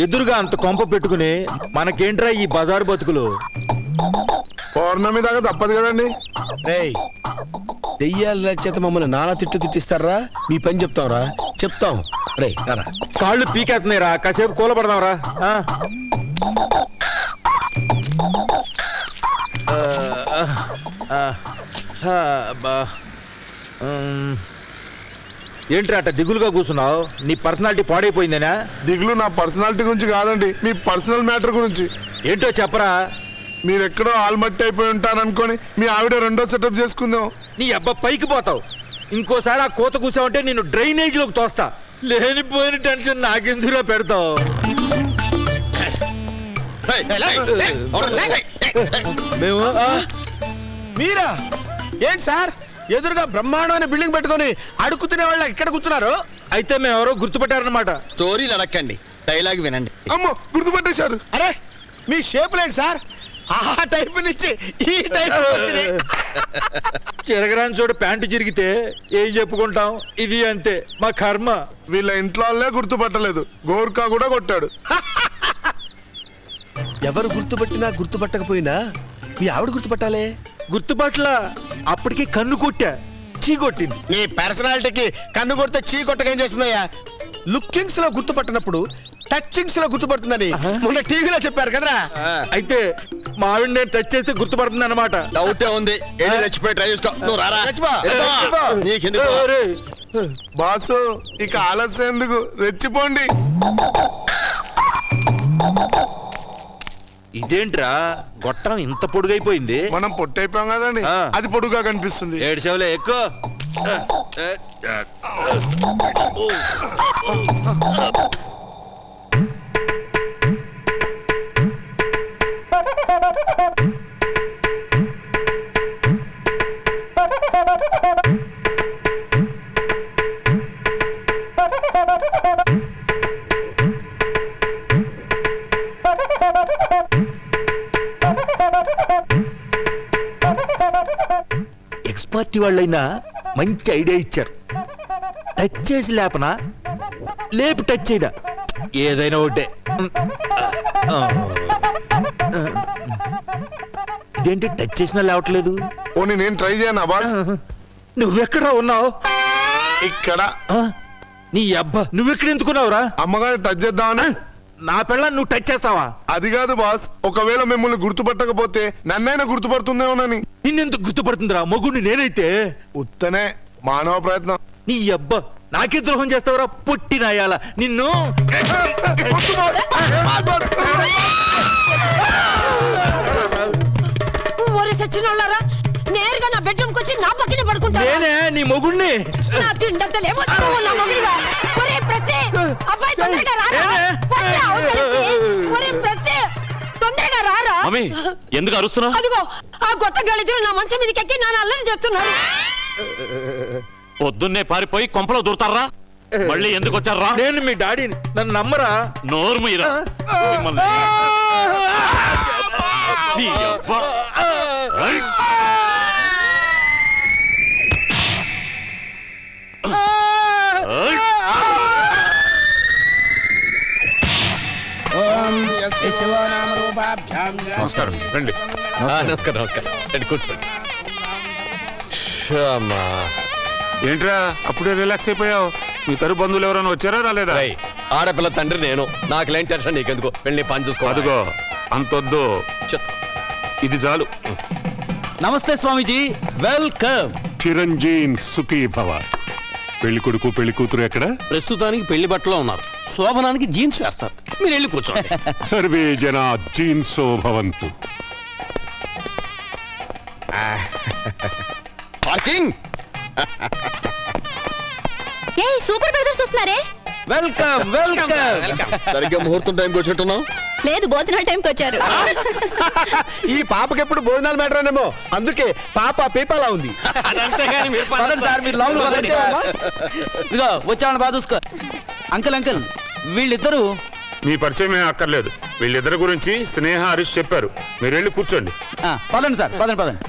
ఎదురుగా అంత కొంప పెట్టుకుని మనకేంట్రా ఈ బజారు బతుకులు? పౌర్ణమి దాకా తప్పదు కదండి. దెయ్యాల చేత మమ్మల్ని నానా తిట్టిస్తారా? మీ పని చెప్తావురా? చెప్తాం. రే రారా, కాళ్ళు పీకేస్తున్నాయిరా, కాసేపు కూలబడదాంరా. ఏంట్రా అట్ట దిగులుగా కూర్చున్నావు? నీ పర్సనాలిటీ పాడైపోయిందేనా? దిగులు నా పర్సనాలిటీ గురించి కాదండి, మీ పర్సనల్ మ్యాటర్ గురించి. ఏంటో చెప్పరా. మీరెక్కడో ఆల్మట్టి అయిపోయి ఉంటారనుకొని మీ ఆవిడ రెండో సెటప్ చేసుకుందాం. నీ అబ్బా పైకి పోతావు. ఇంకోసారి ఆ కోత కూర్చావంటే నేను డ్రైనేజ్ లోకి తోస్తా. లేనిపోయిన టెన్షన్ నాకెందుకురా పెడతావు? మేము మీరా? ఏంటి సార్ ఎదురుగా బ్రహ్మాండమైన బిల్డింగ్ పెట్టుకొని అడుగు తినే వాళ్ళ ఇక్కడ కూర్చున్నారు? అయితే మేము ఎవరో గుర్తుపట్టారనమాట. స్టోరీలు అడక్కండి, డైలాగ్ వినండి. అమ్మో గుర్తుపట్టేశారు. అరే మీ షేప్ లేదు సార్, ఆ టైప్ నుంచి ఈ టైప్. చిరగరాని చోట ప్యాంటు చిరిగితే ఏం చెప్పుకుంటాం? ఇది అంతే మా కర్మ. వీళ్ళ ఇంట్లో వాళ్ళే గుర్తుపట్టలేదు, గోర్ఖా కూడా కొట్టాడు. ఎవరు గుర్తుపట్టినా గుర్తుపట్టకపోయినా మీ ఆవిడ గుర్తుపట్టాలే. గుర్తుపట్ల అప్పటికి కన్ను కొట్టా, చీ కొట్టింది. నీ పర్సనాలిటీకి కన్ను కొడితే చీ కొట్టగా ఏం చేస్తుందయ్యా? లుకింగ్స్ లో గుర్తుపట్టినప్పుడు టచింగ్స్ లో గుర్తుపడుతుందని మొన్న టీవీలో చెప్పారు కదరా. అయితే మా ఆవిడ నేను టచ్ చేస్తే గుర్తుపడుతుంది అన్నమాట. డౌటే ఉంది. రెచ్చిపోయి ట్రై చేసుకో. నువ్వు రారా. బాసు ఇక ఆలస్యం ఎందుకు, రెచ్చిపోండి. ఇదేంట్రా గొట్టం ఇంత పొడుగైపోయింది? మనం పొట్టైపోయాం కదండి, అది పొడుగా కనిపిస్తుంది. ఏడు సేవలే ఎక్కువ. ఎక్స్పర్ట్ వాళ్ళైనా మంచి ఐడియా ఇచ్చారు. టచ్ చేసి లేపనా, లేపు టచ్ అయినా ఏదైనా ఒకటే. ఇదేంటి టచ్ చేసినా లేవట్లేదు? పోనీ నేను ట్రై చేయనా బాస్? నువ్వెక్కడ ఉన్నావు? ఇక్కడ. నీ అబ్బా నువ్వెక్కడ ఎందుకున్నావురా? అమ్మగారిని టచ్ చేద్దామని. నా పిల్ల నువ్వు టచ్ చేస్తావా? అది కాదు బాస్, ఒకవేళ మిమ్మల్ని గుర్తుపట్టకపోతే నన్నైనా గుర్తుపడుతుందేమోనని. నిన్నెందుకు గుర్తుపడుతుందిరా? మొగుడిని నేనైతే. ఉత్తనే మానవ ప్రయత్నం. నీ అబ్బా నాకే ద్రోహం చేస్తావురా పుట్టినాయాల నిన్ను. నేరుగా నా బెడ్రూమ్ వచ్చి నా పక్కన పడుకుంటా. నేనే నీ మొగుడిని. నా తిండంతలే నా మొగుడివా? ఒరే ప్రసే, అబ్బాయి తొందరగా రారా. ఒరే ప్రసే తొందరగా రారా. మమ్మీ ఎందుకు అరుస్తున్నావు? అదిగో ఆ గొట్ట గలిజులు నా మంచం మీదకి ఎక్కి నన్ను అల్లరి చేస్తున్నారు. పొద్దున్నే పారిపోయి కొంపలో దూరతారా? మళ్ళీ ఎందుకు వచ్చారా? నేను మీ డాడీని, నన్ను నమ్మరా? నోరు మీరా. నమస్కారం. రండి. నమస్కారం. నమస్కారం. రండి కూర్చోండి. ఏంట్రా అప్పుడే రిలాక్స్ అయిపోయావు? మీ తరు బంధువులు ఎవరైనా వచ్చారా రాలేదా? ఆడపిల్ల తండ్రి నేను, నాకు లేని టెన్షన్ నీకెందుకు? వెళ్ళి పని చూసుకో. అదుగో అంతొద్దు, ఇది చాలు. నమస్తే స్వామీజీ, వెల్కమ్. చిరంజీవి సుఖీ భవ. పెళ్లి కొడుకు పెళ్లి కూతురు ఎక్కడ? ప్రస్తుతానికి పెళ్లి బట్టలో ఉన్నారు. శోభనానికి జీన్స్ వేస్తారు. మీరు వెళ్ళి కూర్చోండి. సర్వే జనా జీన్సో భవంతు. పార్కింగ్. ఏయ్ సూపర్ బ్రదర్స్ వస్తున్నారే. Welcome welcome. సరిగ్గా ముహూర్తం టైంకి వచ్చినట్టున్నావు. లేదు భోజనాల టైంకి వచ్చారు. ఈ పాపకి ఎప్పుడు భోజనాలు మ్యాటర్ అనేమో, అందుకే పాప పీపాలా ఉంది. ఇదిగో వచ్చామని బాగా చూసుకో. అంకుల్ అంకుల్ వీళ్ళిద్దరూ మీ పరిచయం ఏం అక్కర్లేదు. వీళ్ళిద్దరి గురించి స్నేహ హరీష్ చెప్పారు. మీరు వెళ్ళి కూర్చోండి. పదండి సార్, పదండి.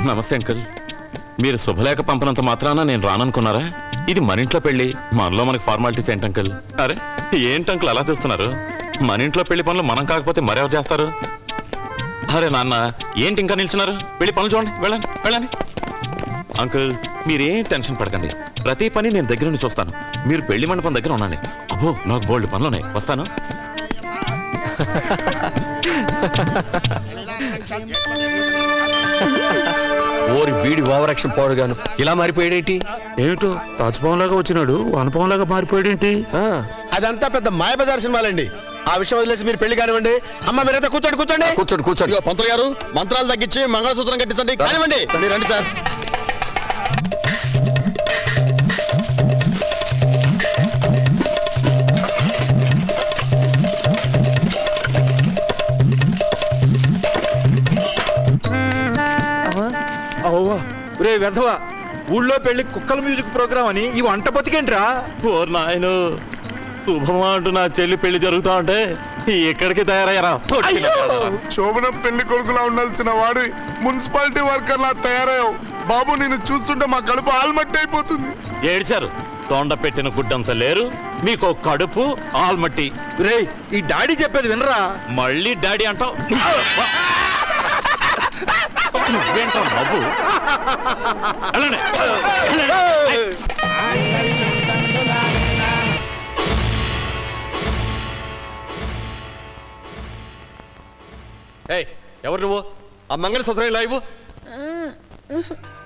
నమస్తే అంకుల్. మీరు శుభలేఖ పంపినంత మాత్రాన నేను రాననుకున్నారా? ఇది మన ఇంట్లో పెళ్లి, మనలో మనకి ఫార్మాలిటీస్ ఏంటి అంకుల్? అరే ఏంటి అంకుల్ అలా చూస్తున్నారు? మన ఇంట్లో పెళ్లి పనులు మనం కాకపోతే మరెవరు చేస్తారు? అరే నాన్న ఏంటి ఇంకా నిల్చున్నారు? పెళ్లి పనులు చూడండి, వెళ్ళండి వెళ్ళండి. అంకుల్ మీరేం టెన్షన్ పడకండి, ప్రతి పని నేను దగ్గర నుండి చూస్తాను. మీరు పెళ్లి మండపం దగ్గర ఉండండి. అబ్బో నాకు బోల్డ్ పనులు ఉన్నాయి, వస్తాను. ఓరి వీడి ఓవరాక్షన్ పోడుగాను ఇలా మారిపోయాడేంటి? ఏమిటో తాజ్భవన్ లాగా వచ్చినాడు వనపవన్ లాగా మారిపోయాడేంటి? అదంతా పెద్ద మాయబజార్ సినిమాలండి. ఆ విషయం వదిలేసి మీరు పెళ్లి కానివ్వండి. అమ్మ మీరైతే కూర్చోండి కూర్చోండి కూర్చోండి కూర్చోండి. పంతులు గారు మంత్రాలు తగ్గించి మంగళసూత్రం కట్టించండి. కానివ్వండి రండి సార్. రే వెధవా, ఊళ్ళో పెళ్లి కుక్కల మ్యూజిక్ ప్రోగ్రామ్ అని ఈ వంట బతికేంట్రా? ఓ నాయను శుభమా అంటూ నా చెల్లి పెళ్లి జరుగుతా ఉంటే ఎక్కడికి తయారయ్యారా? శోభనం పెళ్లి కొడుకులా ఉండాల్సిన వాడు మున్సిపాలిటీ వర్కర్ లా తయారయ్యావు బాబు. నేను చూస్తుంటే మా కడుపు ఆల్మట్టి అయిపోతుంది. ఏడ్చారు, తొండ పెట్టిన గుడ్డంత లేరు, మీకు కడుపు ఆల్మట్టి. రే ఈ డాడీ చెప్పేది వినరా? మళ్ళీ డాడీ అంటావు? నువ్వేంటావు నవ్వు? వెళ్ళండి, వెళ్ళండి. ఎవరు నువ్వు? ఆ మంగళసూత్రం ఇలా ఇవ్వు.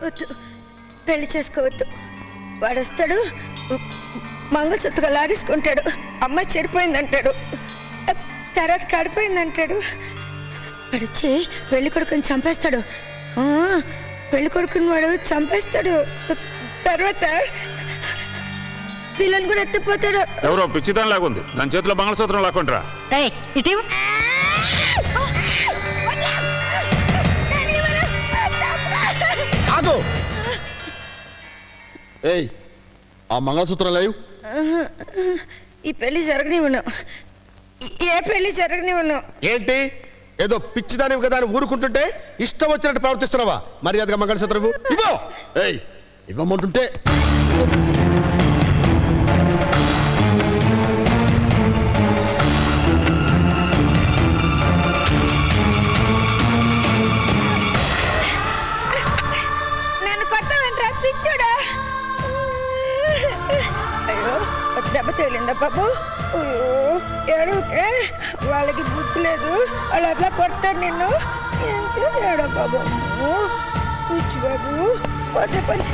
వద్దు, పెళ్లి చేసుకోవద్దు. వాడు వస్తాడు, మంగళసూత్రం లాగేసుకుంటాడు, అమ్మాయి చెడిపోయిందంటాడు, తర్వాత కడిపోయిందంటాడు. వాడు వచ్చి పెళ్లి కొడుకుని చంపేస్తాడు. పెళ్లి కొడుకుని వాడు చంపేస్తాడు. తర్వాత పిల్లని కూడా ఎత్తిపోతాడు. ఎవరో పిచ్చిదాని లాగుంది, దాని చేతిలో మంగళసూత్రం లాక్కుంటారా? ఇటు కాదు. ఏయ్ ఆ మంగళసూత్రం లేవు. ఈ పెళ్లి జరగనివ్వను, ఏ పెళ్లి జరగనివ్వను. ఏంటి ఏదో పిచ్చిదాని కదా అని ఊరుకుంటుంటే ఇష్టం వచ్చినట్టు ప్రవర్తిస్తున్నావా? మర్యాదగా మంగళసూత్రం ఇవ్వు. ఏయ్ ఇవ్వమంటుంటే నన్ను కొట్టమంటారా పిచ్చుడా? అయ్యో దెబ్బ తేలిందా బాబు? అయ్యో ఏడుకే, వాళ్ళకి బుద్ధి లేదు, వాళ్ళు అట్లా కొడతారు నిన్ను. ఏం చేయాడు బాబు? కూర్చు బాబు, పోతే పని.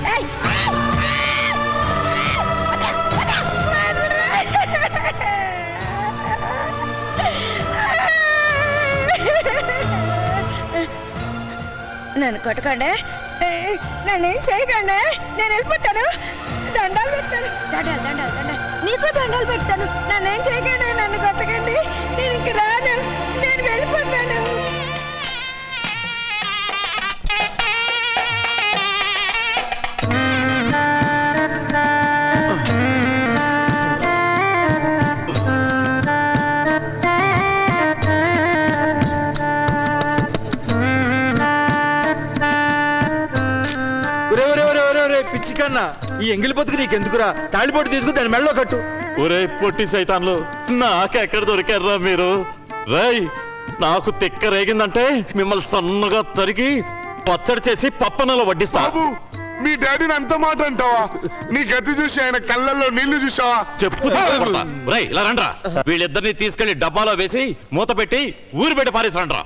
నన్ను కొట్టకండి, నన్నేం చేయకండి, నేను వెళ్ళిపోతాను. దండాలు పెడతాను, దండాలు దండాలు దండాలు, నీకు దండాలు పెడతాను. నన్నేం చేయకండి, నన్ను కొట్టకండి, నేను ఇంక రాను, నేను వెళ్ళిపోతాను. పిచ్చి కన్నా ఈ ఎంగిలి బతుకు నీకెందుకురా? తాళిపోటు తీసుకుని దాని మెళ్ళలో కట్టు. ఒరే పొట్టి సైతాన్లు, నాకెక్కడ దొరికారా మీరు? రై నాకు తిక్క రేగిందంటే మిమ్మల్ని సన్నగా తరిగి పచ్చడి చేసి పప్పనలో వడ్డిస్తా. బాబు మీ డాడీని అంత మాట అంటావా? నీ గతి చూసి ఆయన కళ్ళల్లో నీళ్లు చూసావా? చెప్పు రై ఇలా రండ్రా. వీళ్ళిద్దరిని తీసుకెళ్లి డబ్బాలో వేసి మూత పెట్టి ఊరు పెట్టి పారేసరండ్రా.